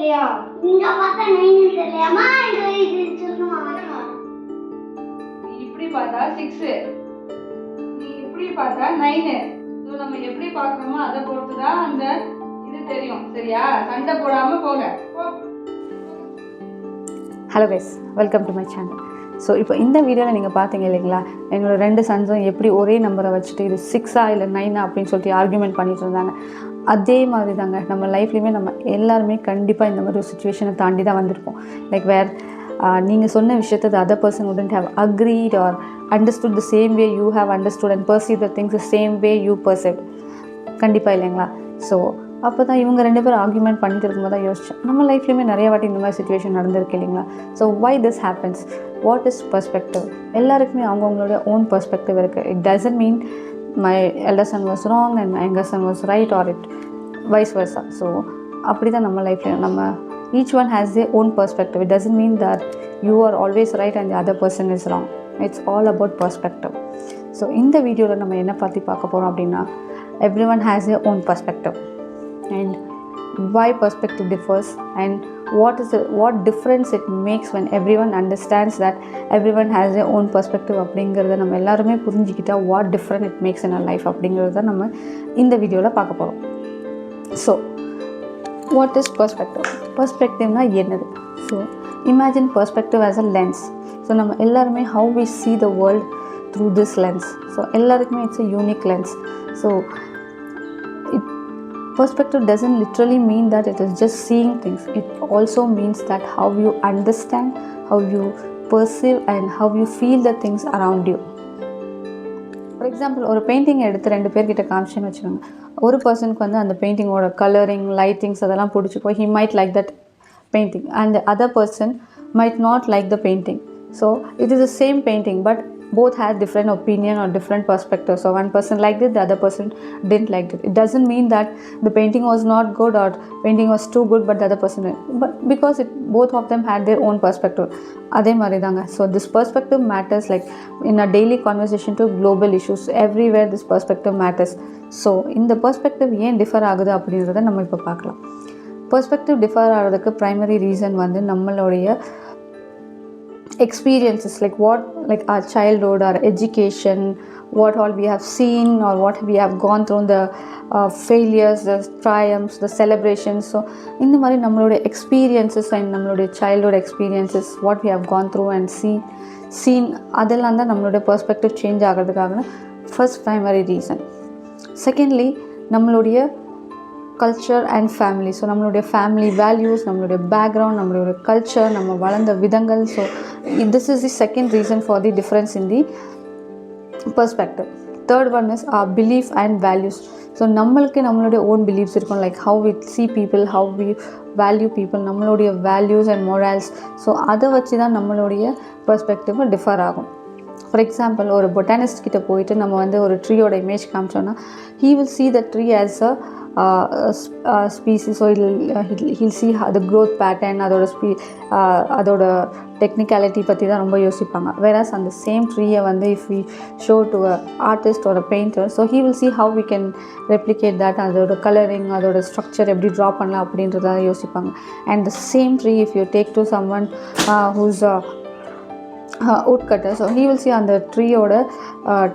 தெரியலையா? இங்க பார்த்தா 9 தெரியலையாமா? இது சொல்லுமா? நீ இப்படி பார்த்தா 6, நீ இப்படி பார்த்தா 9. ஸோ நம்ம எப்படி பார்க்குறோமோ அதை பொறுத்து தான் அந்த இது தெரியும். சரியா? சண்டை போடாம போக. Hello guys, welcome to my channel. So இப்போ இந்த வீடியோவில் நீங்கள் பார்த்தீங்க இல்லைங்களா, எங்களோட 2 சன்ஸும் எப்படி ஒரே நம்பரை வச்சுட்டு இது 6 இல்லை 9 அப்படின்னு சொல்லிட்டு ஆர்கியூமெண்ட் பண்ணிட்டு இருந்தாங்க. அதே மாதிரி தாங்க நம்ம லைஃப்லேயுமே நம்ம எல்லாருமே கண்டிப்பாக இந்த மாதிரி ஒரு சுச்சுவேஷனை தாண்டி தான் வந்திருப்போம். லைக் வேர் நீங்கள் சொன்ன விஷயத்தை the other person wouldn't have agreed or understood the same way you have understood and perceived the things the same way you perceived. கண்டிப்பாக இல்லைங்களா? ஸோ அப்போ தான் இவங்க 2 பேரும் ஆர்கியூமெண்ட் பண்ணிட்டு இருக்கும்போது தான் யோசிச்சேன், நம்ம லைஃப்லேயுமே நிறைய வாட்டி இந்த மாதிரி சுச்சுவேஷன் நடந்திருக்கு இல்லைங்களா? So why this happens? What is perspective? எல்லாருக்குமே அவங்கவுங்களோட ஓன் பெர்ஸ்பெக்டிவ் இருக்குது. It doesn't mean my elder son was wrong and my younger son was right or it vice versa. So அப்படி தான் நம்ம லைஃப்பில் நம்ம each one has their own perspective. It doesn't mean that you are always right and the other person is wrong. It's all about perspective. So இந்த வீடியோவில் நம்ம என்ன பற்றி பார்க்க போகிறோம் அப்படின்னா, everyone has their own perspective and why perspective differs and what difference it makes when everyone understands that everyone has their own perspective அப்படிங்கிறத நம்ம எல்லாருமே புரிஞ்சுக்கிட்டா what different it makes in our life அப்படிங்கிறத நம்ம இந்த வீடியோவில் பார்க்க போகிறோம். So what is perspective? Perspectiveனா என்னது? So imagine perspective as a lens. So நம்ம எல்லாருமே how we see the world through this lens. So எல்லாருக்குமே it's a unique lens. So perspective doesn't literally mean that it is just seeing things. It also means that how you understand, how you perceive and how you feel the things around you. For example, ஒரு painting எடுத்து 2 பேர்கிட்ட காமிச்சேன்னு வச்சுக்கோங்க. ஒரு பர்சனுக்கு வந்து அந்த பெயிண்டிங்கோட colouring, lightings அதெல்லாம் பிடிச்சிக்கோ, he might like that painting and the other person might not like the painting. So it is the same painting but both had different opinion or different perspectives. So one person liked it, the other person didn't like it. It doesn't mean that the painting was not good or painting was too good but the other person didn't. But because both of them had their own perspective. அதே மாதிரி தாங்க. So this perspective matters like in a daily conversation to global issues. Everywhere this perspective matters. So இந்த perspective ஏன் differ ஆகுது அப்படின்றத நம்ம இப்போ பார்க்கலாம். Perspective டிஃபர் ஆகிறதுக்கு primary reason வந்து நம்மளுடைய experiences, like our childhood, our education, what all we have seen or what we have gone through, the failures, the triumphs, the celebrations. So இந்த மாதிரி நம்மளுடைய experiences and நம்மளுடைய childhood experiences, what we have gone through and seen அதெல்லாம் தான் நம்மளுடைய perspective change ஆகிறதுக்காக first primary reason. Secondly, நம்மளுடைய culture and family. So நம்மளுடைய ஃபேமிலி வேல்யூஸ், நம்மளுடைய பேக்ரவுண்ட், நம்மளுடைய கல்ச்சர், நம்ம வளர்ந்த விதங்கள். So this is the second reason for the difference in the perspective. Third one is our belief and values. So நம்மளுடைய own beliefs இருக்கும், like how we see people, how we value people, நம்மளுடைய values and morals. So அதை வச்சு தான் நம்மளுடைய perspective differ ஆகும். For example, ஒரு botanist கிட்ட போயிட்டு நம்ம வந்து ஒரு ட்ரீயோட image காமிச்சோன்னா he will see the tree as a species. So he'll see the growth pattern, அதோட டெக்னிக்காலிட்டி பற்றி தான் ரொம்ப யோசிப்பாங்க. வேறஸ் அந்த சேம் ட்ரீயை வந்து if we show to a artist or a painter, so he will see how we can replicate that, அதோட colouring, அதோட ஸ்ட்ரக்சர் எப்படி ட்ரா பண்ணலாம் அப்படின்றத யோசிப்பாங்க. And the same tree if you take to someone who's woodcutter, so he will see அந்த ட்ரீயோட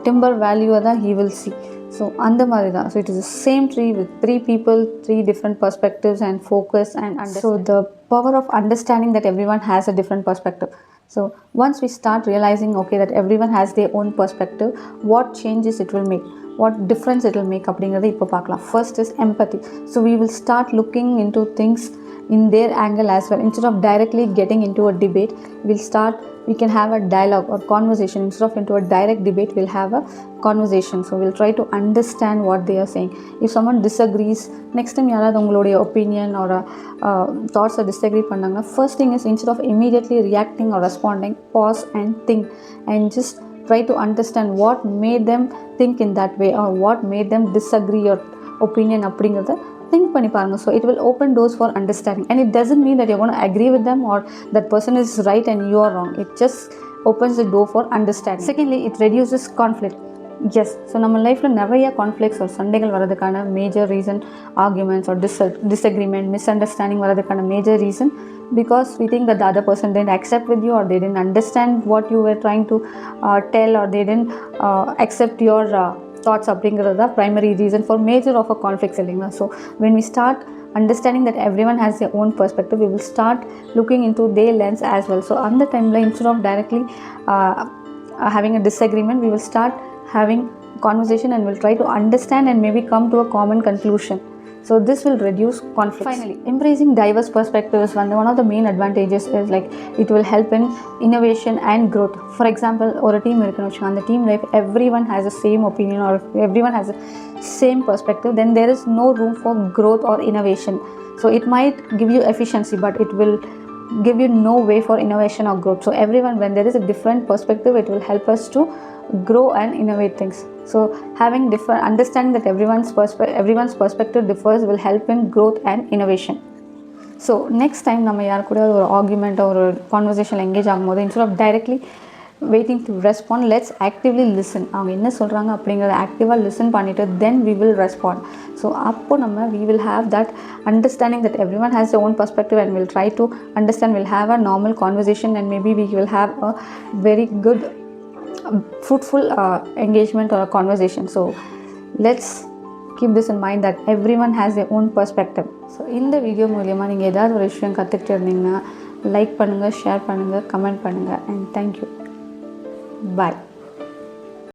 timber value தான் he will see. So அந்த மாதிரி தான். So it is the same tree with 3 people, 3 different perspectives and focus and so the power of understanding that everyone has a different perspective. So once we start realizing okay that everyone has their own perspective, what changes it will make, what difference it will make அப்படிங்கிறத இப்போ பார்க்கலாம். First is empathy. So we will start looking into things in their angle as well. Instead of directly getting into a debate, we can have a dialogue or conversation. Instead of into a direct debate, we'll have a conversation. So we'll try to understand what they are saying. If someone disagrees, next time யாராவது உங்களுடைய opinion or thoughts disagree பண்ணாங்கன்னா, first thing is instead of immediately reacting or responding, pause and think and just try to understand what made them think in that way or what made them disagree your opinion அப்படிங்கிறத think பண்ணி பாருங்க. So it will open doors for understanding and it doesn't mean that you're going to agree with them or that person is right and you are wrong. It just opens the door for understanding. Secondly, it reduces conflict. Yes. So நம்ம லைஃப்பில் நிறைய conflicts ஒரு சண்டைகள் வரதுக்கான major reason arguments ஒரு disagreement, misunderstanding வரதுக்கான major reason because we think that the other person didn't accept with you or they didn't understand what you were trying to tell or they didn't accept your thoughts அப்படிங்கிறது தான் primary reason for major of a conflict இல்லைங்களா. So when we start understanding that everyone has their own perspective, we will start looking into their lens as well. So அந்த டைமில் instead of directly having a disagreement, we will start having conversation and we'll try to understand and maybe come to a common conclusion. So this will reduce conflict. Finally, embracing diverse perspectives, one of the main advantages is like it will help in innovation and growth. For example, or a team on the team life, everyone has the same opinion or everyone has the same perspective, then there is no room for growth or innovation. So it might give you efficiency, but it will give you no way for innovation or growth. So everyone, when there is a different perspective, it will help us to grow and innovate things. So having different understanding that everyone's perspective differs will help in growth and innovation. So next time நம்ம யார் கூட ஒரு argument ஒரு கான்வர்சேஷனில் engage ஆகும்போது instead of directly waiting to respond, let's actively listen. அவங்க என்ன சொல்கிறாங்க அப்படிங்கிறத ஆக்டிவாக லிசன் பண்ணிவிட்டு then we will respond. So அப்போ நம்ம we will have that understanding that everyone has their own perspective and we'll try to understand, we'll have a normal conversation and maybe we will have a very good fruitful engagement or a conversation. So let's keep this in mind that everyone has their own perspective. So இந்த video மூலமா நீங்கள் ஏதாவது ஒரு விஷயம் கற்றுக்கிட்டு இருந்தீங்கன்னா like பண்ணுங்கள், share பண்ணுங்கள், கமெண்ட் பண்ணுங்கள் and thank you. Bye.